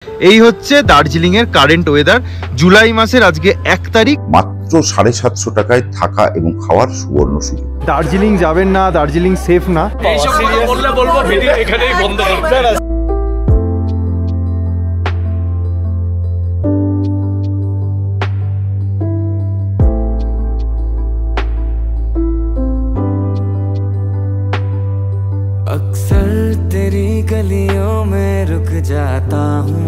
এই হচ্ছে দার্জিলিং এর কারেন্ট ওয়েদার। জুলাই মাসের আজকে 1 তারিখ। মাত্র 750 টাকায় থাকা এবং খাওয়ার সুবর্ণ সুযোগ। দার্জিলিং যাবেন না, দার্জিলিং সেফ না, এইসব কথা বললে বলবো ভিডিও এখানেই বন্ধ করতে। अक्सर तेरी गलियों में रुक जाता हूँ।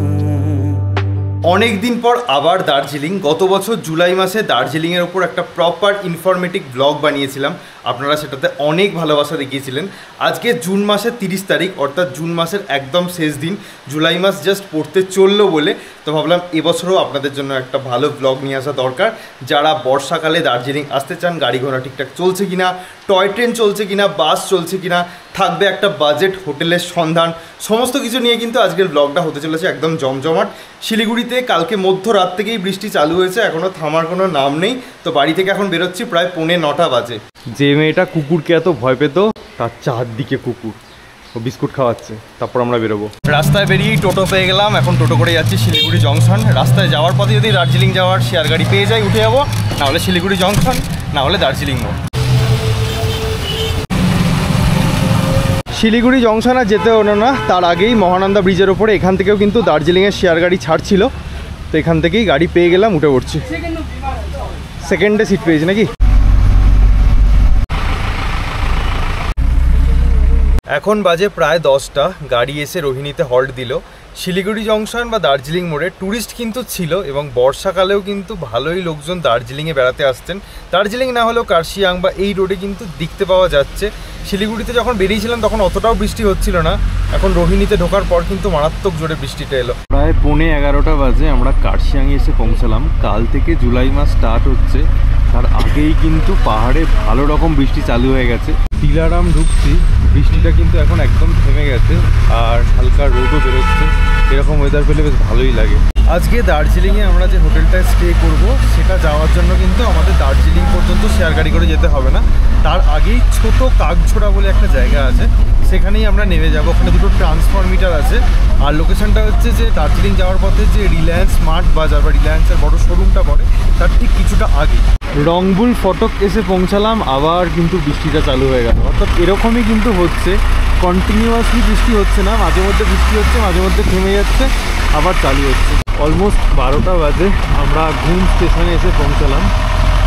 অনেক দিন পর আবার দার্জিলিং। গত বছর জুলাই মাসে দার্জিলিংয়ের ওপর একটা প্রপার ইনফরমেটিভ ব্লগ বানিয়েছিলাম, আপনারা সেটাতে অনেক ভালোবাসা দেখিয়েছিলেন। আজকে জুন মাসের 30 তারিখ, অর্থাৎ জুন মাসের একদম শেষ দিন। জুলাই মাস জাস্ট পড়তে চললো বলে তো ভাবলাম এবছরও আপনাদের জন্য একটা ভালো ব্লগ নিয়ে আসা দরকার। যারা বর্ষাকালে দার্জিলিং আসতে চান, গাড়ি ঘোড়া ঠিকঠাক চলছে কিনা, টয় ট্রেন চলছে কিনা, বাস চলছে কিনা, থাকবে একটা বাজেট, হোটেলের সন্ধান, সমস্ত কিছু নিয়ে কিন্তু আজকের ব্লগটা হতে চলেছে একদম জমজমাট। শিলিগুড়িতে কালকে মধ্যরাত থেকেই বৃষ্টি চালু হয়েছে, এখনও থামার কোনো নাম নেই। তো বাড়ি থেকে এখন বেরোচ্ছি প্রায় 9:45 বাজে। যে মেয়েটা কুকুরকে এত ভয় পেত, তার চারদিকে কুকুর, ও বিস্কুট খাওয়াচ্ছে। তারপর আমরা বেরোবো। রাস্তায় বেরিয়েই টোটো পেয়ে গেলাম, এখন টোটো করে যাচ্ছি শিলিগুড়ি জংশন। রাস্তায় যাওয়ার পথে যদি দার্জিলিং যাওয়ার শেয়ার গাড়ি পেয়ে যাই উঠে যাবো, নাহলে শিলিগুড়ি জংশন, নাহলে দার্জিলিং মোড়। শিলিগুড়ি জংশন আর যেতে হলো না, তার আগেই মহানন্দা ব্রিজের ওপরে এখান থেকেও কিন্তু দার্জিলিংয়ের শেয়ার গাড়ি ছাড়ছিল। তো এখান থেকেই গাড়ি পেয়ে গেলাম, উঠে পড়ছি। সেকেন্ডে সিট পেয়েছি নাকি। এখন বাজে প্রায় 10টা। গাড়ি এসে রোহিণীতে হল্ট দিল। শিলিগুড়ি জংশন বা দার্জিলিং মোড়ে ট্যুরিস্ট কিন্তু ছিল, এবং বর্ষাকালেও কিন্তু ভালোই লোকজন দার্জিলিংয়ে বেড়াতে আসছেন। দার্জিলিং না হলেও কার্শিয়াং বা এই রোডে কিন্তু দেখতে পাওয়া যাচ্ছে। শিলিগুড়িতে যখন বেরিয়েছিলাম তখন অতটাও বৃষ্টি হচ্ছিল না, এখন রোহিণীতে ঢোকার পর কিন্তু মারাত্মক জোরে বৃষ্টিটা এলো। প্রায় 11:15 বাজে আমরা কার্শিয়াংয়ে এসে পৌঁছালাম। কাল থেকে জুলাই মাস স্টার্ট হচ্ছে, তার আগেই কিন্তু পাহাড়ে ভালো রকম বৃষ্টি চালু হয়ে গেছে। তিলারাম ঢুকছি, বৃষ্টিটা কিন্তু এখন একদম থেমে গেছে, আর হালকা রোদও বেরোচ্ছে। এরকম ওয়েদার পেলে বেশ ভালোই লাগে। আজকে দার্জিলিংয়ে আমরা যে হোটেলটায় স্টে করব, সেটা যাওয়ার জন্য কিন্তু আমাদের দার্জিলিং পর্যন্ত শেয়ার গাড়ি করে যেতে হবে না। তার আগেই ছোট কাকঝোড়া বলে একটা জায়গা আছে, সেখানেই আমরা নেমে যাব। ওখানে দুটো ট্রান্সফরমিটার আছে, আর লোকেশনটা হচ্ছে যে দার্জিলিং যাওয়ার পথে যে রিলায়েন্স স্মার্ট বাজার বা রিলায়েন্সের বড় শোরুমটা পড়ে, তার ঠিক কিছুটা আগে। রংবুল ফটক এসে পৌঁছালাম, আবার কিন্তু বৃষ্টিটা চালু হয়ে গেল। অর্থাৎ এরকমই কিন্তু হচ্ছে, কন্টিনিউয়াসলি বৃষ্টি হচ্ছে না, মাঝে মধ্যে বৃষ্টি হচ্ছে, মাঝে মধ্যে থেমে যাচ্ছে, আবার চালু হচ্ছে। অলমোস্ট 12টা বাজে আমরা ঘুম স্টেশনে এসে পৌঁছালাম।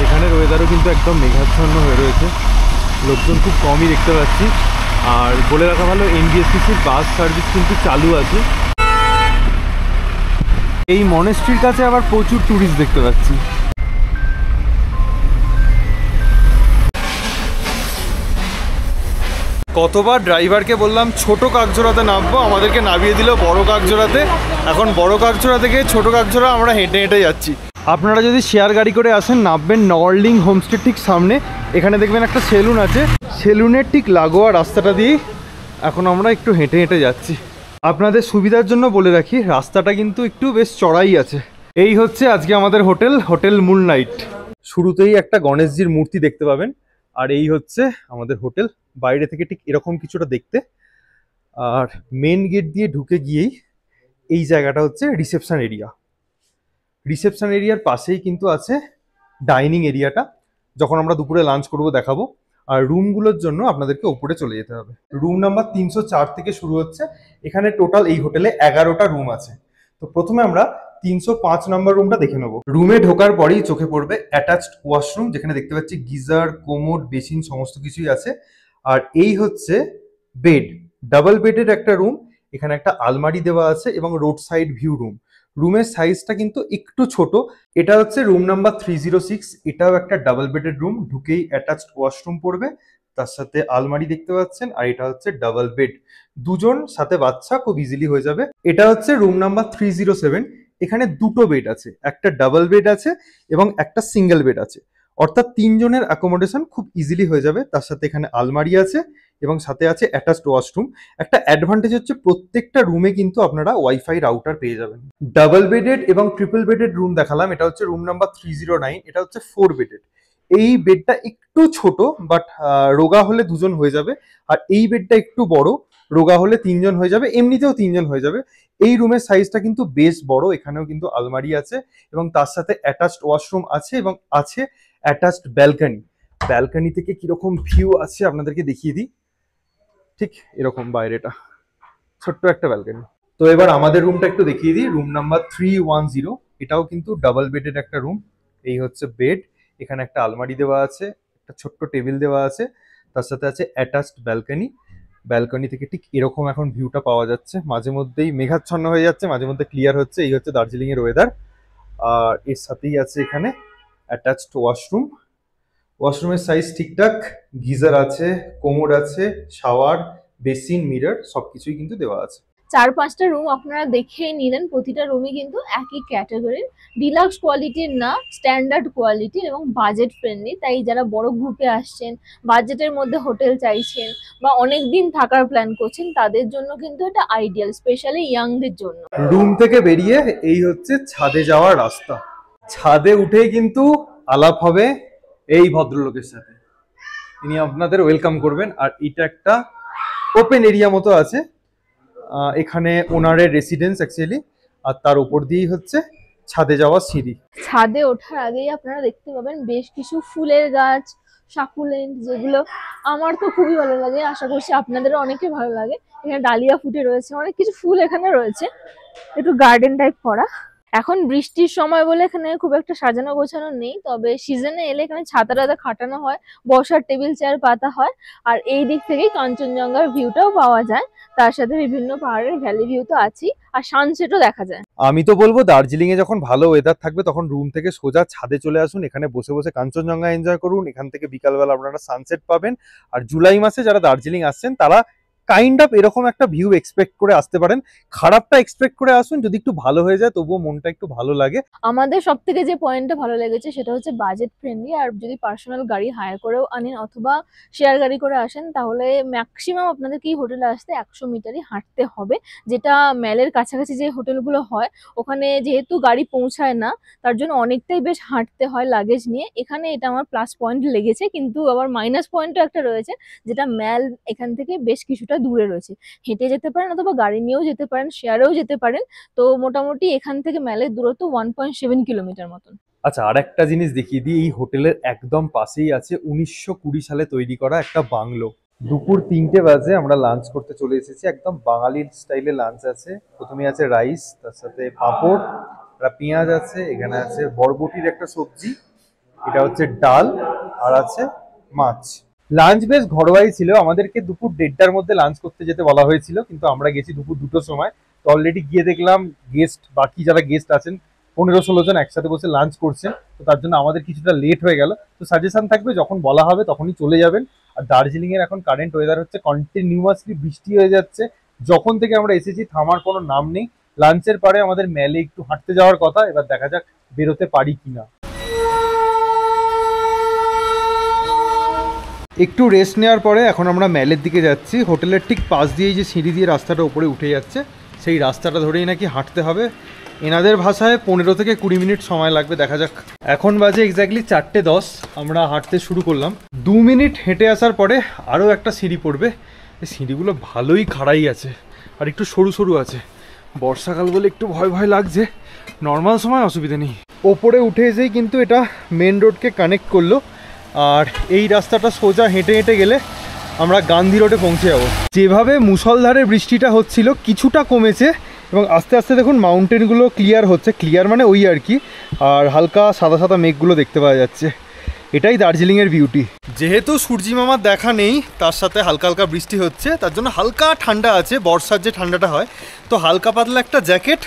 এখানের ওয়েদারও কিন্তু একদম মেঘাচ্ছন্ন হয়ে রয়েছে, লোকজন খুব কমই দেখতে পাচ্ছি। আর বলে রাখা ভালো, এনবিএসটিসির বাস সার্ভিস কিন্তু চালু আছে। এই মনেস্ট্রির কাছে আবার প্রচুর ট্যুরিস্ট দেখতে পাচ্ছি। কতবার ড্রাইভারকে বললাম ছোট কাকঝোড়াতে নামবো, আমাদেরকে নামিয়ে দিল বড় কাকঝোড়াতে। এখন বড় কাকঝোড়া থেকে ছোট কাকঝোড়া আমরা হেঁটে হেঁটে যাচ্ছি। আপনারা যদি শেয়ার গাড়ি করে আসেন, নামবেন নর্লিং হোমস্টের ঠিক সামনে। এখানে দেখবেন একটা সেলুন আছে, সেলুনের ঠিক লাগোয়া রাস্তাটা দিয়ে এখন আমরা একটু হেঁটে হেঁটে যাচ্ছি। আপনাদের সুবিধার জন্য বলে রাখি, রাস্তাটা কিন্তু একটু বেশ চড়াই আছে। এই হচ্ছে আজকে আমাদের হোটেল, হোটেল মুনলাইট। শুরুতেই একটা গণেশজির মূর্তি দেখতে পাবেন, আর এই হচ্ছে আমাদের হোটেল। বাইরে থেকে ঠিক এরকম কিছুটা দেখতে। আর মেন গেট দিয়ে ঢুকে গিয়েই এই জায়গাটা হচ্ছে রিসেপশন এরিয়া। রিসেপশন এরিয়ার পাশেই কিন্তু আছে ডাইনিং এরিয়াটা, যখন আমরা দুপুরে লাঞ্চ করব দেখাবো। আর রুমগুলোর জন্য আপনাদেরকে ওপরে চলে যেতে হবে। রুম নাম্বার 304 থেকে শুরু হচ্ছে। এখানে টোটাল এই হোটেলে 11টা রুম আছে। তো প্রথমে আমরা 305 নম্বর রুমটা দেখে নেব। রুমে ঢোকার পরেই চোখে পড়বে অ্যাটাচড ওয়াশরুম, যেখানে দেখতে পাচ্ছি গিজার, কোমোড, বেসিন সমস্ত কিছুই আছে। আর এই হচ্ছে বেড, ডাবল বেডের একটা রুম। এখানে একটা আলমারি দেওয়া আছে এবং রোড সাইড ভিউ রুম। রুমের সাইজটা কিন্তু একটু ছোট। এটা হচ্ছে রুম নাম্বার 306। এটাও একটা ডাবল বেডের রুম, ঢুকেই অ্যাটাচড ওয়াশরুম পড়বে, তার সাথে আলমারি দেখতে পাচ্ছেন। আর এটা হচ্ছে ডাবল বেড, দুজন সাথে বাচ্চা খুব ইজিলি হয়ে যাবে। এটা হচ্ছে রুম নাম্বার 307। এখানে দুটো বেড আছে, একটা ডাবল বেড আছে এবং একটা সিঙ্গেল বেড আছে, অর্থাৎ 3 জনের অ্যাকোমোডেশন খুব ইজিলি হয়ে যাবে। তার সাথে এখানে আলমারি আছে এবং সাথে আছে অ্যাটাচড ওয়াশরুম। একটা অ্যাডভান্টেজ হচ্ছে প্রত্যেকটা রুমে কিন্তু আপনারা ওয়াইফাই রাউটার পেয়ে যাবেন। ডাবল বেডেড এবং ট্রিপল বেডেড রুম দেখালাম, এটা হচ্ছে রুম নাম্বার 309। এটা হচ্ছে 4 বেডেড। এই বেডটা একটু ছোট, বাট রোগা হলে দুজন হয়ে যাবে। আর এই বেডটা একটু বড়, রোগা হলে 3 জন হয়ে যাবে, এমনিতেও 3 জন হয়ে যাবে। এই রুমের সাইজটা কিন্তু বেশ বড়, এখানেও কিন্তু আলমারি আছে এবং তার সাথে অ্যাটাচড ওয়াশরুম আছে এবং আছে অ্যাটাচড ব্যালকনি। ব্যালকনি থেকে কিরকম ভিউ আছে আপনাদেরকে দেখিয়ে দিই। ঠিক এরকম বাইরেটা, ছোট্ট একটা ব্যালকনি। তো এবার আমাদের রুমটা একটু দেখিয়ে দিই। রুম নাম্বার 310, এটাও কিন্তু ডাবল বেডের একটা রুম। এই হচ্ছে বেড, এখানে একটা আলমারি দেওয়া আছে, একটা ছোট্ট টেবিল দেওয়া আছে, তার সাথে আছে অ্যাটাচড ব্যালকনি। ব্যালকনি থেকে ঠিক এরকম এখন ভিউটা পাওয়া যাচ্ছে। মাঝে মধ্যেই মেঘাচ্ছন্ন হয়ে যাচ্ছে, মাঝে মধ্যে ক্লিয়ার হচ্ছে। এই হচ্ছে দার্জিলিং এর ওয়েদার। আর এর সাথেই আছে এখানে অ্যাটাচড ওয়াশরুম। ওয়াশরুমের সাইজ ঠিকঠাক, গিজার আছে, কোমোড আছে, শাওয়ার, বেসিন, মিরর সবকিছুই কিন্তু দেওয়া আছে। 4-5টা রুম আপনারা দেখেই নিলেন। প্রতিটা রুমই কিন্তু একই ক্যাটাগরির, ডিলাক্স কোয়ালিটির না, স্ট্যান্ডার্ড কোয়ালিটির এবং বাজেট ফ্রেন্ডলি। তাই যারা বড় গ্রুপে আসছেন, বাজেটের মধ্যে হোটেল চাইছেন বা অনেক দিন থাকার প্ল্যান করছেন, তাদের জন্য কিন্তু এটা আইডিয়াল, স্পেশালি ইয়াংদের জন্য। রুম থেকে বেরিয়ে এই হচ্ছে ছাদে যাওয়ার রাস্তা। ছাদে উঠেই কিন্তু আলাপ হবে এই ভদ্রলোকের সাথে, তিনি আপনাদের ওয়েলকাম করবেন। আর এটা একটা ওপেন এরিয়া মতো আছে, এখানে ওনারের রেসিডেন্স অ্যাকচুয়ালি, আর তার উপর দিয়েই হচ্ছে ছাদে যাওয়ার সিঁড়ি। ছাদে ওঠার আগেই আপনারা দেখতে পাবেন বেশ কিছু ফুলের গাছ, সাকুলেন্ট, যেগুলো আমার তো খুবই ভালো লাগে, আশা করছি আপনাদেরও অনেকে ভালো লাগে। এখানে ডালিয়া ফুটে রয়েছে, অনেক কিছু ফুল এখানে রয়েছে, একটু গার্ডেন টাইপ করা। এখন বৃষ্টির সময় বলে এখানে খুব একটা সাজানো গোছানো নেই, তবে সিজনে এলে এখানে ছাতা টাতা খাটানো হয়, বসার টেবিল চেয়ার পাতা হয়। আর এই দিক থেকেই কাঞ্চনজঙ্ঘার ভিউটাও পাওয়া যায়, তার সাথে বিভিন্ন পাহাড়ের ভ্যালি ভিউ তো আছেই, আর সানসেটও দেখা যায়। আমি তো বলবো দার্জিলিং এ যখন ভালো ওয়েদার থাকবে তখন রুম থেকে সোজা ছাদে চলে আসুন, এখানে বসে বসে কাঞ্চনজঙ্ঘা এনজয় করুন। এখান থেকে বিকালবেলা আপনারা সানসেট পাবেন। আর জুলাই মাসে যারা দার্জিলিং আসছেন তারা কাইন্ড অফ এরকম একটা ভিউ এক্সপেক্ট করে আসতে পারেন। খারাপটা এক্সপেক্ট করে আসুন, যদি একটু ভালো হয়ে যায় তবুও মনটা একটু ভালো লাগে। আমাদের সব থেকে যে পয়েন্টটা ভালো লেগেছে সেটা হচ্ছে বাজেট ফ্রেন্ডলি। আর যদি পার্সোনাল গাড়ি হায়ার করেও আনেন অথবা শেয়ার গাড়ি করে আসেন, তাহলে ম্যাক্সিমাম আপনাদেরকে এই হোটেলে আসতে 100 মিটারই হাঁটতে হবে, যেটা ম্যালের কাছাকাছি যে হোটেলগুলো হয় ওখানে যেহেতু গাড়ি পৌঁছায় না, তার জন্য অনেকটাই বেশ হাঁটতে হয় লাগেজ নিয়ে। এখানে এটা আমার প্লাস পয়েন্ট লেগেছে, কিন্তু আবার মাইনাস পয়েন্টও একটা রয়েছে, যেটা ম্যাল এখান থেকে বেশ কিছুটা দূরে রয়েছে। হেঁটে যেতে পারেন অথবা গাড়ি নিয়েও যেতে পারেন, শেয়ারেও যেতে পারেন। তো মোটামুটি এখান থেকে ম্যালের দূরত্ব 1.7 কিলোমিটার মতন। আচ্ছা, আর একটা জিনিস দেখিয়ে দিই, এই হোটেলের একদম পাশেই আছে 1920 সালে তৈরি করা একটা বাংলো। দুপুর 3টে বাজে আমরা লাঞ্চ করতে চলে এসেছি, একদম বাঙালি স্টাইলে লাঞ্চ আছে। প্রথমে আছে রাইস, তার সাথে পাঁপড়, পেঁয়াজ আছে, এখানে আছে বরবটির একটা সবজি, এটা হচ্ছে ডাল, আর আছে মাছ। লাঞ্চ বেশ ঘরোয়াই ছিল। আমাদেরকে দুপুর 1:30টার মধ্যে লাঞ্চ করতে যেতে বলা হয়েছিল, কিন্তু আমরা গেছি দুপুর 2টোর সময়। তো অলরেডি গিয়ে দেখলাম বাকি যারা গেস্ট আছেন 15-16 জন একসাথে বসে লাঞ্চ করছেন, তো তার জন্য আমাদের কিছুটা লেট হয়ে গেল। তো সাজেশন থাকবে যখন বলা হবে তখনই চলে যাবেন। আর দার্জিলিং এর এখন কারেন্ট ওয়েদার হচ্ছে কন্টিনিউয়াসলি বৃষ্টি হয়ে যাচ্ছে, যখন থেকে আমরা এসেছি থামার কোনো নাম নেই। লাঞ্চের পরে আমাদের ম্যালে একটু হাঁটতে যাওয়ার কথা, এবার দেখা যাক বেরোতে পারি কিনা। একটু রেস্ট নেওয়ার পরে এখন আমরা ম্যালের দিকে যাচ্ছি। হোটেলের ঠিক পাশ দিয়েই যে সিঁড়ি দিয়ে রাস্তাটা উপরে উঠে যাচ্ছে, সেই রাস্তাটা ধরেই নাকি হাঁটতে হবে। এনাদের ভাষায় 15 থেকে 20 মিনিট সময় লাগবে, দেখা যাক। এখন বাজে এক্স্যাক্টলি 4:10, আমরা হাঁটতে শুরু করলাম। 2 মিনিট হেঁটে আসার পরে আরও একটা সিঁড়ি পড়বে। এই সিঁড়িগুলো ভালোই খাড়াই আছে আর একটু সরু সরু আছে। বর্ষাকাল বলে একটু ভয় ভয় লাগছে, নর্মাল সময় অসুবিধা নেই। ওপরে উঠে এসেই কিন্তু এটা মেন রোডকে কানেক্ট করলো, আর এই রাস্তাটা সোজা হেঁটে হেঁটে গেলে আমরা গান্ধী রোডে পৌঁছে যাবো। যেভাবে মুষলধারে বৃষ্টিটা হচ্ছিল কিছুটা কমেছে এবং আস্তে আস্তে দেখুন মাউন্টেনগুলো ক্লিয়ার হচ্ছে। ক্লিয়ার মানে ওই আর কি, আর হালকা সাদা সাদা মেঘগুলো দেখতে পাওয়া যাচ্ছে। এটাই দার্জিলিংয়ের বিউটি। যেহেতু সূর্যি মামার দেখা নেই, তার সাথে হালকা হালকা বৃষ্টি হচ্ছে, তার জন্য হালকা ঠান্ডা আছে, বর্ষার যে ঠান্ডাটা হয়। তো হালকা পাতলা একটা জ্যাকেট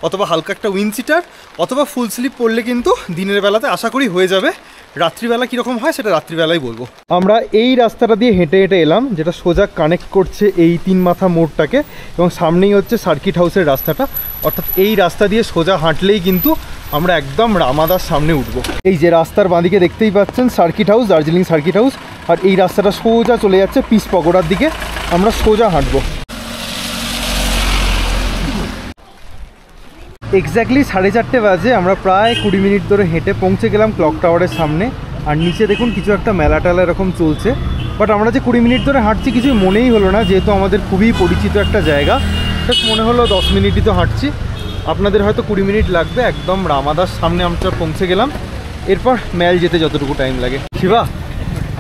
অথবা হালকা একটা উইন্ডশিটার অথবা ফুল স্লিপ পরলে কিন্তু দিনের বেলাতে আশা করি হয়ে যাবে। রাত্রিবেলা কীরকম হয় সেটা রাত্রিবেলাই বলবো। আমরা এই রাস্তাটা দিয়ে হেঁটে হেঁটে এলাম, যেটা সোজা কানেক্ট করছে এই 3 মাথা মোড়টাকে, এবং সামনেই হচ্ছে সার্কিট হাউসের রাস্তাটা। অর্থাৎ এই রাস্তা দিয়ে সোজা হাঁটলেই কিন্তু আমরা একদম রামাদার সামনে উঠবো। এই যে রাস্তার বাঁদিকে দেখতেই পাচ্ছেন circuit house, Darjeeling circuit house, আর এই রাস্তাটা সোজা চলে যাচ্ছে পিস পকোড়ার দিকে। আমরা সোজা হাঁটবো। এক্স্যাক্টলি 4:30 বাজে, আমরা প্রায় 20 মিনিট ধরে হেঁটে পৌঁছে গেলাম ক্লক টাওয়ারের সামনে। আর নিচে দেখুন কিছু একটা মেলা টেলা এরকম চলছে, বাট আমরা যে 20 মিনিট ধরে হাঁটছি কিছুই মনেই হলো না, যেহেতু আমাদের খুবই পরিচিত একটা জায়গা। জাস্ট মনে হলো 10 মিনিটই তো হাঁটছি। আপনাদের হয়তো 20 মিনিট লাগবে। একদম রামাদার সামনে আমরা পৌঁছে গেলাম। এরপর मैल যেতে যতটুকু টাইম লাগে। শিবা,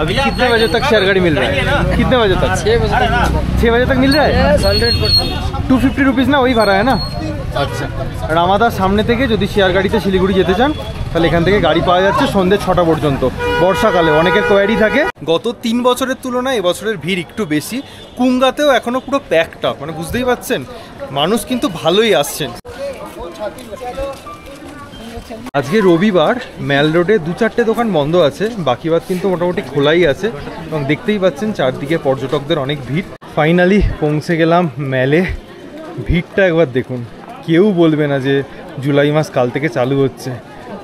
अभी कितने बजे तक शेयर गाड़ी मिल रहा है? कितने बजे तक? 6 बजे तक मिल रहा है। 250 रुपीज़ ना, वही भाड़ा है ना? আচ্ছা, রামাদার সামনে থেকে যদি শেয়ার গাড়িতে শিলিগুড়ি যেতে চান তাহলে এখান থেকে গাড়ি পাওয়া যাচ্ছে সন্ধ্যে 6টা পর্যন্ত। বর্ষাকালে অনেকের কোয়ারি থাকে। গত 3 বছরের তুলনায় এবছরের ভিড় একটু বেশি। কুঙ্গাতেও এখনও পুরো প্যাকড আপ, মানে বুঝতেই পারছেন মানুষ কিন্তু ভালোই আসছেন। আজকে রবিবার, ম্যাল রোডে 2-4টে দোকান বন্ধ আছে, বাকি বাদ কিন্তু মোটামুটি খোলাই আছে এবং দেখতেই পাচ্ছেন চারদিকে পর্যটকদের অনেক ভিড়। ফাইনালি পৌঁছে গেলাম ম্যালে। ভিড়টা একবার দেখুন, কেউ বলবে না যে জুলাই মাস কাল থেকে চালু হচ্ছে।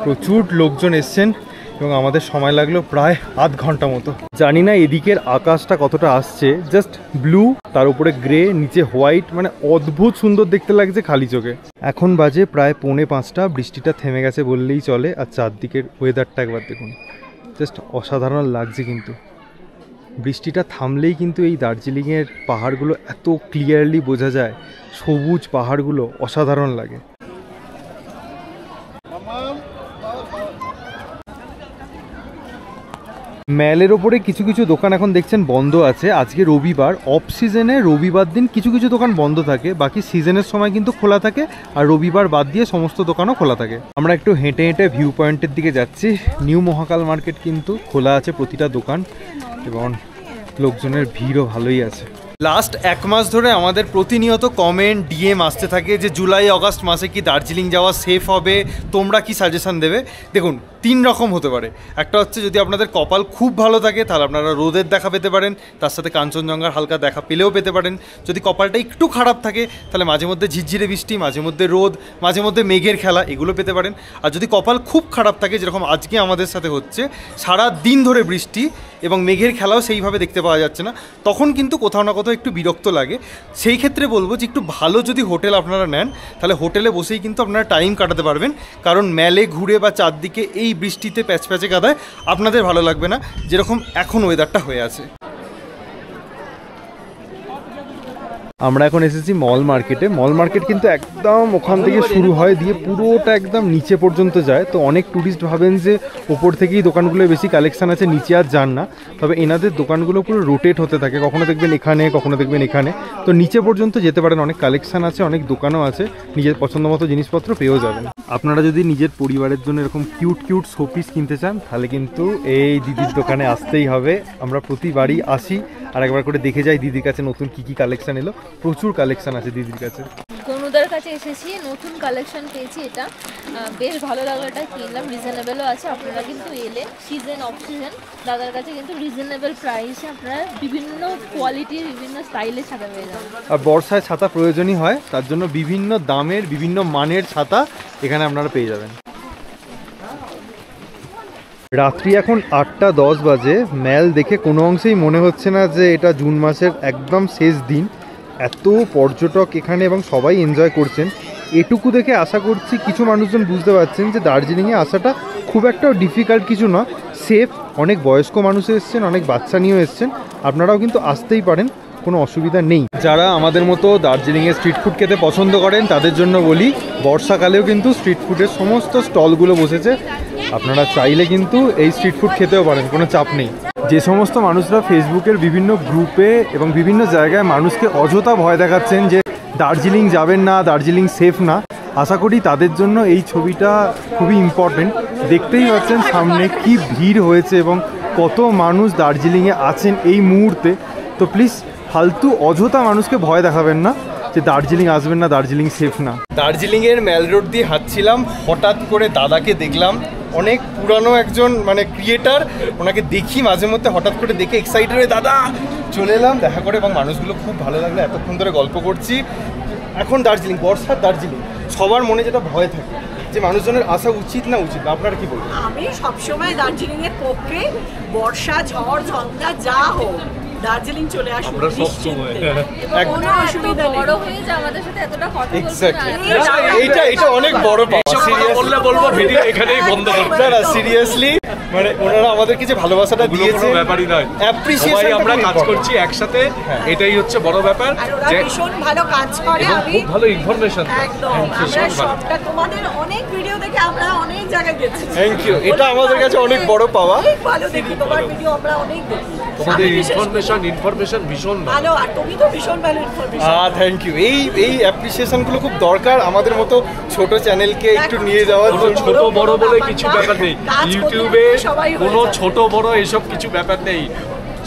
প্রচুর লোকজন এসছেন এবং আমাদের সময় লাগলো প্রায় আধ ঘন্টা মতো। জানি না এদিকের আকাশটা কতটা আসছে, জাস্ট ব্লু, তার উপরে গ্রে, নিচে হোয়াইট, মানে অদ্ভুত সুন্দর দেখতে লাগছে খালি চোখে। এখন বাজে প্রায় 4:45, বৃষ্টিটা থেমে গেছে বললেই চলে। আর চারদিকের ওয়েদারটা একবার দেখুন, জাস্ট অসাধারণ লাগছে। কিন্তু বৃষ্টিটা থামলেই কিন্তু এই দার্জিলিংয়ের পাহাড়গুলো এত ক্লিয়ারলি বোঝা যায়, সবুজ পাহাড়গুলো অসাধারণ লাগে। ম্যালের ওপরে কিছু কিছু দোকান এখন দেখছেন বন্ধ আছে। আজকে রবিবার, অফ সিজনে রবিবার দিন কিছু কিছু দোকান বন্ধ থাকে, বাকি সিজনের সময় কিন্তু খোলা থাকে। আর রবিবার বাদ দিয়ে সমস্ত দোকানও খোলা থাকে। আমরা একটু হেঁটে হেঁটে ভিউ পয়েন্টের দিকে যাচ্ছি। নিউ মহাকাল মার্কেট কিন্তু খোলা আছে প্রতিটা দোকান এবং লোকজনের ভিড়ও ভালোই আছে। লাস্ট 1 মাস ধরে আমাদের প্রতিনিয়ত কমেন্ট ডিএম আসতে থাকে যে জুলাই আগস্ট মাসে কি দার্জিলিং যাওয়া সেফ হবে, তোমরা কি সাজেশন দেবে। দেখুন 3 রকম হতে পারে। একটা হচ্ছে যদি আপনাদের কপাল খুব ভালো থাকে তাহলে আপনারা রোদের দেখা পেতে পারেন, তার সাথে কাঞ্চনজঙ্ঘার হালকা দেখা পেলেও পেতে পারেন। যদি কপালটা একটু খারাপ থাকে তাহলে মাঝে মধ্যে ঝিরঝিরে বৃষ্টি, মাঝে মধ্যে রোদ, মাঝে মধ্যে মেঘের খেলা, এগুলো পেতে পারেন। আর যদি কপাল খুব খারাপ থাকে, যেরকম আজকে আমাদের সাথে হচ্ছে, সারা দিন ধরে বৃষ্টি এবং মেঘের খেলাও সেইভাবে দেখতে পাওয়া যাচ্ছে না, তখন কিন্তু কোথাও না কোথাও একটু বিরক্ত লাগে। সেই ক্ষেত্রে বলবো যে একটু ভালো যদি হোটেল আপনারা নেন তাহলে হোটেলে বসেই কিন্তু আপনারা টাইম কাটাতে পারবেন, কারণ ম্যালে ঘুরে বা চারদিকে এই বৃষ্টিতে প্যাচপ্যাচে কাদায় আপনাদের ভালো লাগবে না, যেরকম এখন ওয়েদারটা হয়ে আছে। আমরা এখন এসেছি মল মার্কেটে। মল মার্কেট কিন্তু একদম ওখান থেকে শুরু হয়, দিয়ে পুরোটা একদম নিচে পর্যন্ত যায়। তো অনেক ট্যুরিস্ট ভাবেন যে ওপর থেকেই দোকানগুলো বেশি কালেকশান আছে, নিচে আর যান না। তবে এনাদের দোকানগুলো পুরো রোটেট হতে থাকে, কখনো দেখবেন এখানে, কখনো দেখবেন এখানে। তো নিচে পর্যন্ত যেতে পারেন, অনেক কালেকশান আছে, অনেক দোকানও আছে, নিজের পছন্দ মতো জিনিসপত্র পেয়েও যাবেন। আপনারা যদি নিজের পরিবারের জন্য এরকম কিউট কিউট শোপিস কিনতে চান তাহলে কিন্তু এই দিদির দোকানে আসতেই হবে। আমরা প্রতিবারই আসি আর একবার করে দেখে যাই দিদির কাছে নতুন কি কি কালেকশন এলো। প্রচুর কালেকশন আছে দিদির কাছে। গনুদার কাছে এসেছি, নতুন কালেকশন পেয়েছি, এটা বেশ ভালো লাগলো, এটা কিনলাম, রিজনেবলও আছে। আপনারা কিন্তু এলে সিজন অফ সিজন দাদার কাছে কিন্তু রিজনেবল প্রাইসে আপনারা বিভিন্ন কোয়ালিটির বিভিন্ন স্টাইলের ছাতা পেয়ে যাবেন। আর বর্ষায় ছাতা প্রয়োজনই হয়, তার জন্য বিভিন্ন দামের বিভিন্ন মানের ছাতা এখানে আপনারা পেয়ে যাবেন। রাত্রি এখন 8:10 বাজে। ম্যাল দেখে কোনো অংশেই মনে হচ্ছে না যে এটা জুন মাসের একদম শেষ দিন। এত পর্যটক এখানে এবং সবাই এনজয় করছেন। এটুকু দেখে আশা করছি কিছু মানুষজন বুঝতে পারছেন যে দার্জিলিংয়ে আসাটা খুব একটা ডিফিকাল্ট কিছু না, সেফ। অনেক বয়স্ক মানুষ এসছেন, অনেক বাচ্চা নিয়েও এসছেন, আপনারাও কিন্তু আসতেই পারেন, কোনো অসুবিধা নেই। যারা আমাদের মতো দার্জিলিংয়ে স্ট্রিট ফুড খেতে পছন্দ করেন তাদের জন্য বলি, বর্ষাকালেও কিন্তু স্ট্রিট ফুডের সমস্ত স্টলগুলো বসেছে, আপনারা চাইলে কিন্তু এই স্ট্রিট ফুড খেতেও পারেন, কোনো চাপ নেই। যে সমস্ত মানুষরা ফেসবুকের বিভিন্ন গ্রুপে এবং বিভিন্ন জায়গায় মানুষকে অযথা ভয় দেখাচ্ছেন যে দার্জিলিং যাবেন না, দার্জিলিং সেফ না, আশা করি তাদের জন্য এই ছবিটা খুবই ইম্পর্টেন্ট। দেখতেই পাচ্ছেন সামনে কি ভিড় হয়েছে এবং কত মানুষ দার্জিলিংয়ে আছেন এই মুহূর্তে। তো প্লিজ ফালতু অযথা মানুষকে ভয় দেখাবেন না যে দার্জিলিং আসবেন না, দার্জিলিং সেফ না। দার্জিলিংয়ের ম্যাল রোড দিয়ে হাঁটছিলাম, হঠাৎ করে দাদাকে দেখলাম, অনেক পুরানো একজন মানে ক্রিয়েটার, ওনাকে দেখি মাঝে মধ্যে, হঠাৎ করে দেখে এক্সাইটেড হয়ে দাদা চলে এলাম দেখা করে, এবং মানুষগুলো খুব ভালো লাগলো, এতক্ষণ ধরে গল্প করছি। এখন দার্জিলিং, বর্ষার দার্জিলিং, সবার মনে যেটা ভয় থাকে যে মানুষজনের আসা উচিত না উচিত না, আপনারা কি বলবেন? আমি সবসময় দার্জিলিংয়ের পক্ষে, বর্ষা ঝড় ঝঞ্ঝা যা হোক দার্জিলিং চলে আসুন, আমরা সব সময় কোনো অসুবিধা নেই। বড় হয়ে যে আমাদের সাথে এতটা কথা বলতে এটা অনেক বড় পাওয়া। বললে বলবো ভিডিও এখানেই বন্ধ করতে। সিরিয়াসলি মানে ওনারা আমাদেরকে যে ভালোবাসাটা ওগুলো দিয়েছে, কোনো ব্যাপারই নয়। অ্যাপ্রিসিয়েশন সবাই আমরা কাজ করছি একসাথে, এটাই হচ্ছে বড় ব্যাপার। আর ওরা যে ভীষণ ভালো কাজ করে। এবং আমি খুব ভালো ইনফরমেশন। একদম আমরা সবটা তোমাদের অনেক ভিডিও দেখে আমরা অনেক জায়গায় গেছি। থ্যাংক ইউ, এটা আমাদের কাছে অনেক বড় পাওয়া। অনেক ভালো দেখি তোমার ভিডিও, আমরা অনেক দেখি। তোমাদের আমি বিশেষ করে- ইনফরমেশন ভীষণ ভালো, আর তুমি তো ভীষণ ভালো ইনফরমেশন। Thank you. এই অ্যাপ্রিসিয়েশনগুলো খুব দরকার আমাদের মতো ছোট চ্যানেলকে একটু নিয়ে যাওয়ার কোনো জন্য। ছোট বড় বলে কিছু ব্যাপার নেই, কাজ করতে ইউটিউবে করতে সবাই হয়ে কোনো যায়। ছোট বড় এসব কিছু ব্যাপার নেই।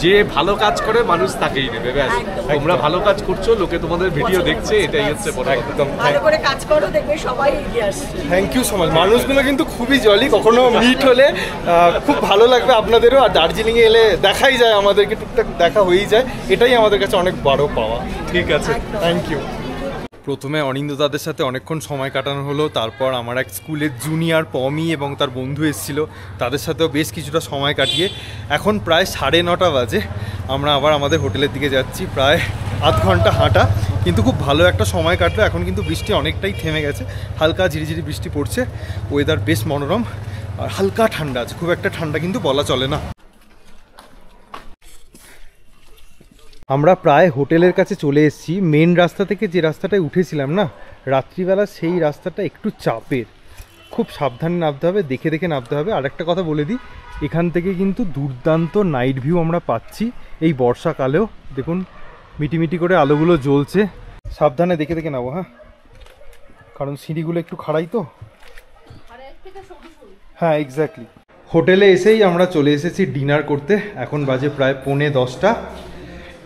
যে ভালো কাজ করে মানুষ তাকেই নেবে, ব্যাস। একদম। তোমরা ভালো কাজ করছো, লোকে তোমাদের ভিডিও দেখছে, এটাই হচ্ছে বড় কথা। একদম ভালো করে কাজ করো, দেখবে সবাই এগিয়ে আসছে। Thank you so much. মানুষগুলো কিন্তু খুবই জলি, কখনো মিট হলে খুব ভালো লাগবে আপনাদেরও। আর দার্জিলিংয়ে এলে দেখাই যায়, আমাদেরকে টুকটাক দেখা হয়েই যায়, এটাই আমাদের কাছে অনেক বড় পাওয়া। ঠিক আছে, থ্যাংক ইউ। প্রথমে অনিন্দ্য দাদের সাথে অনেকক্ষণ সময় কাটানো হলো, তারপর আমার এক স্কুলের জুনিয়র পমি এবং তার বন্ধু এসেছিল, তাদের সাথেও বেশ কিছুটা সময় কাটিয়ে এখন প্রায় 9:30 বাজে আমরা আবার আমাদের হোটেলের দিকে যাচ্ছি। প্রায় আধ ঘন্টা হাঁটা, কিন্তু খুব ভালো একটা সময় কাটলো। এখন কিন্তু বৃষ্টি অনেকটাই থেমে গেছে, হালকা ঝিরিঝিরি বৃষ্টি পড়ছে, ওয়েদার বেশ মনোরম আর হালকা ঠান্ডা আছে, খুব একটা ঠান্ডা কিন্তু বলা চলে না। আমরা প্রায় হোটেলের কাছে চলে এসেছি। মেন রাস্তা থেকে যে রাস্তাটায় উঠেছিলাম না রাত্রিবেলা, সেই রাস্তাটা একটু চাপের, খুব সাবধানে নামতে হবে, দেখে দেখে নামতে হবে। আর একটা কথা বলে দিই, এখান থেকে কিন্তু দুর্দান্ত নাইট ভিউ আমরা পাচ্ছি এই বর্ষাকালেও। দেখুন মিটিমিটি করে আলোগুলো জ্বলছে, সাবধানে দেখে দেখে নাও, হ্যাঁ, কারণ সিঁড়িগুলো একটু খাড়াই তো। হ্যাঁ এক্স্যাক্টলি। হোটেলে এসেই আমরা চলে এসেছি ডিনার করতে, এখন বাজে প্রায় 10:45।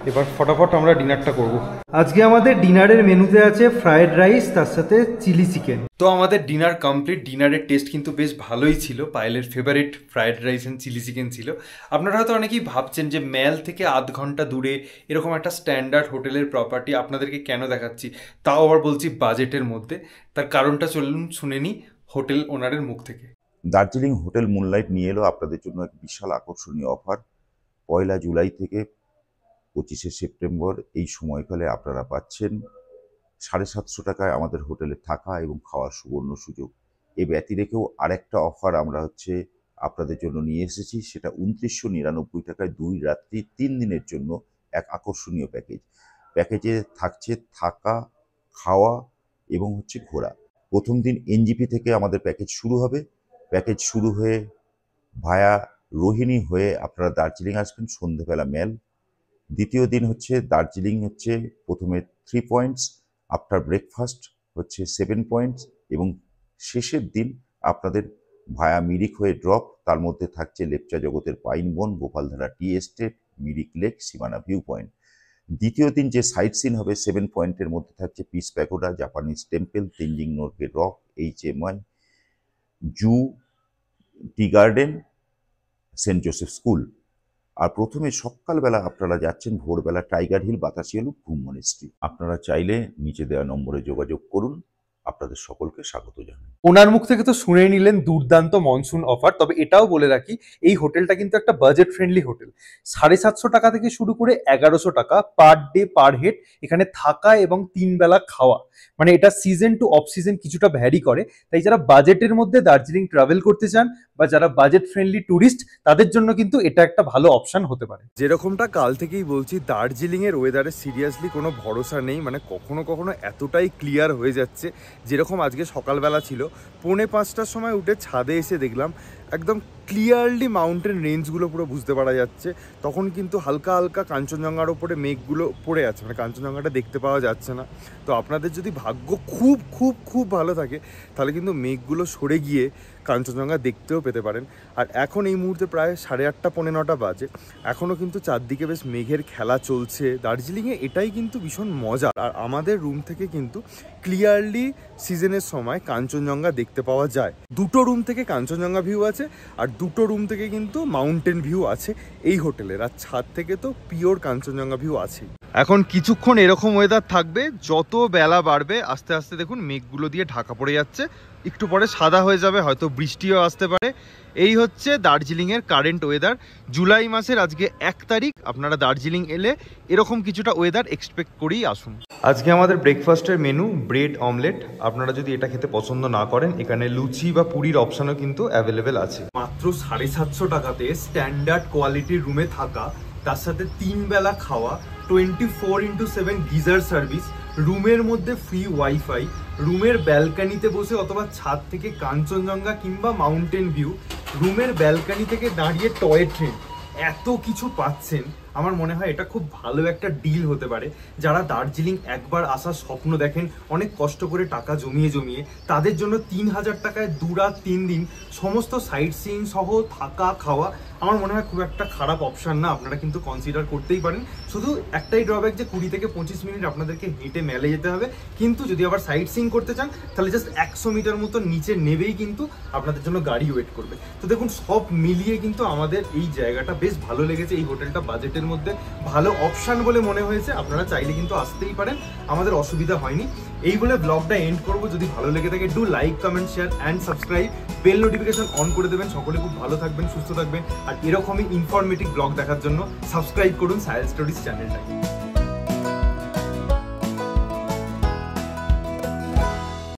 এবার ফটাফট আমরা ডিনারটা করব। আজকে আমাদের ডিনারের মেনুতে আছে ফ্রায়েড রাইস, তার সাথে চিলি চিকেন। তো আমাদের ডিনার কমপ্লিট। ডিনারের টেস্ট কিন্তু বেশ ভালোই ছিল, পায়েলের favourite fried rice and chilli chicken ছিল। আপনারা হয়তো অনেকেই ভাবছেন যে ম্যাল থেকে আধ ঘন্টা দূরে এরকম একটা স্ট্যান্ডার্ড হোটেলের প্রপার্টি আপনাদেরকে কেন দেখাচ্ছি, তাও আবার বলছি বাজেটের মধ্যে। তার কারণটা চলুন শুনে নিই হোটেল ওনারের মুখ থেকে। দার্জিলিং হোটেল মুনলাইট নিয়ে এলো আপনাদের জন্য এক বিশাল আকর্ষণীয় অফার। 1 জুলাই থেকে 25 সেপ্টেম্বর এই সময়কালে আপনারা পাচ্ছেন 750 টাকায় আমাদের হোটেলে থাকা এবং খাওয়ার সুবর্ণ সুযোগ। এ ব্যতিরেকেও আরেকটা অফার আমরা আপনাদের জন্য নিয়ে এসেছি, সেটা 2999 টাকায় 2 রাত্রি 3 দিনের জন্য এক আকর্ষণীয় প্যাকেজ। প্যাকেজে থাকছে থাকা, খাওয়া এবং ঘোরা। প্রথম দিন এনজিপি থেকে আমাদের প্যাকেজ শুরু হবে। প্যাকেজ শুরু হয়ে ভায়া রোহিণী হয়ে আপনারা দার্জিলিং আসবেন সন্ধ্যেবেলা মেল। দ্বিতীয় দিন দার্জিলিং প্রথমে 3 পয়েন্টস, আফটার ব্রেকফাস্ট 7 পয়েন্টস এবং শেষের দিন আপনাদের ভায়া মিরিক হয়ে ড্রপ। তার মধ্যে থাকছে লেপচা জগতের পাইন বন, Gopaldhara tea estate, Mirik lake, সীমানা ভিউ পয়েন্ট। দ্বিতীয় দিন যে সাইট সিন হবে 7 পয়েন্টের মধ্যে থাকছে peace pagoda, Japanese temple, Tenzing Norgay rock, HMI, zoo, tea garden, saint Joseph school. আর প্রথমে সকালবেলা আপনারা যাচ্ছেন ভোরবেলা টাইগার হিল, বাতাসিয়ালু, ঘুম মনেস্ট্রি। আপনারা চাইলে নিচে দেওয়া নম্বরে যোগাযোগ করুন। আপনাদের সকলকে স্বাগত জানাই। ওনার মুখ থেকে তো শুনে নিলেন দুর্দান্ত মনসুন অফার। তবে এটাও বলে রাখি, এই হোটেলটা কিন্তু একটা বাজেট ফ্রেন্ডলি হোটেল। 750 টাকা থেকে শুরু করে 1100 টাকা পার ডে পার হেড এখানে থাকা এবং 3 বেলা খাওয়া। মানে এটা সিজন টু অফ সিজন কিছুটা ভ্যারি করে, তাই যারা বাজেটের মধ্যে দার্জিলিং ট্রাভেল করতে চান বা যারা বাজেট ফ্রেন্ডলি ট্যুরিস্ট, তাদের জন্য কিন্তু এটা একটা ভালো অপশন হতে পারে। যেরকমটা কাল থেকেই বলছি, দার্জিলিং এর ওয়েদারে সিরিয়াসলি কোনো ভরসা নেই। মানে কখনো কখনো এতটাই ক্লিয়ার হয়ে যাচ্ছে, যেরকম আজকে সকালবেলা ছিল 4:45টার সময় উঠে ছাদে এসে দেখলাম একদম ক্লিয়ারলি মাউন্টেন রেঞ্জগুলো পুরো বুঝতে পারা যাচ্ছে। তখন কিন্তু হালকা হালকা কাঞ্চনজঙ্ঘার ওপরে মেঘগুলো পড়ে আছে, মানে কাঞ্চনজঙ্ঘাটা দেখতে পাওয়া যাচ্ছে না। তো আপনাদের যদি ভাগ্য খুব খুব খুব ভালো থাকে, তাহলে কিন্তু মেঘগুলো সরে গিয়ে কাঞ্চনজঙ্ঘা দেখতেও পেতে পারেন। আর এখন এই মুহূর্তে প্রায় 8:30 পৌনে 9টা বাজে, এখনও কিন্তু চারদিকে বেশ মেঘের খেলা চলছে। দার্জিলিংয়ে এটাই কিন্তু ভীষণ মজা। আর আমাদের রুম থেকে কিন্তু ক্লিয়ারলি সিজনের সময় কাঞ্চনজঙ্ঘা দেখতে পাওয়া যায়। 2টো রুম থেকে কাঞ্চনজঙ্ঘা ভিউ আছে, আর 2টো রুম থেকে কিন্তু মাউন্টেন ভিউ আছে এই হোটেলের। আর ছাদ থেকে তো পিওর কাঞ্চনজঙ্ঘা ভিউ আছেই। এখন কিছুক্ষণ এরকম ওয়েদার থাকবে, যত বেলা বাড়বে আস্তে আস্তে দেখুন মেঘগুলো দিয়ে ঢাকা পড়ে যাচ্ছে, একটু পরে সাদা হয়ে যাবে, হয়তো বৃষ্টিও আসতে পারে। এই হচ্ছে দার্জিলিংয়ের কারেন্ট ওয়েদার। জুলাই মাসের আজকে 1 তারিখ। আপনারা দার্জিলিং এলে এরকম কিছুটা ওয়েদার এক্সপেক্ট করেই আসুন। আজকে আমাদের ব্রেকফাস্টের মেনু ব্রেড অমলেট। আপনারা যদি এটা খেতে পছন্দ না করেন, এখানে লুচি বা পুরির অপশানও কিন্তু অ্যাভেলেবেল আছে। মাত্র মাত্র 750 টাকাতে স্ট্যান্ডার্ড কোয়ালিটির রুমে থাকা, তার সাথে 3 বেলা খাওয়া, 24x7 গিজার সার্ভিস, রুমের মধ্যে ফ্রি ওয়াইফাই, রুমের ব্যালকানিতে বসে অথবা ছাদ থেকে কাঞ্চনজঙ্ঘা কিংবা মাউন্টেন ভিউ, রুমের ব্যালকানি থেকে দাঁড়িয়ে টয় ট্রেন, এত কিছু পাচ্ছেন। আমার মনে হয় এটা খুব ভালো একটা ডিল হতে পারে। যারা দার্জিলিং একবার আসার স্বপ্ন দেখেন অনেক কষ্ট করে টাকা জমিয়ে জমিয়ে, তাদের জন্য 3000 টাকায় 2 রাত 3 দিন সমস্ত সাইট সিইং সহ থাকা খাওয়া আমার মনে হয় খুব একটা খারাপ অপশান না। আপনারা কিন্তু কনসিডার করতেই পারেন। শুধু একটাই ড্রব্যাক যে 20 থেকে 25 মিনিট আপনাদেরকে হেঁটে মেলে যেতে হবে, কিন্তু যদি আবার সাইট সিইং করতে চান তাহলে জাস্ট 100 মিটার মতো নিচে নেবেই কিন্তু আপনাদের জন্য গাড়ি ওয়েট করবে। তো দেখুন, সব মিলিয়ে কিন্তু আমাদের এই জায়গাটা বেশ ভালো লেগেছে। এই হোটেলটা বাজেটের মধ্যে ভালো অপশান বলে মনে হয়েছে। আপনারা চাইলে কিন্তু আসতেই পারেন, আমাদের অসুবিধা হয়নি। এই বলে ব্লগটা এন্ড করবো। যদি ভালো লেগে থাকে do like, comment, share and subscribe, bell notification on করে দেবেন। সকলে খুব ভালো থাকবেন, সুস্থ থাকবেন, আর এরকমই ইনফরমেটিভ ব্লগ দেখার জন্য সাবস্ক্রাইব করুন সাহেল স্টোরিজ চ্যানেলটাকে।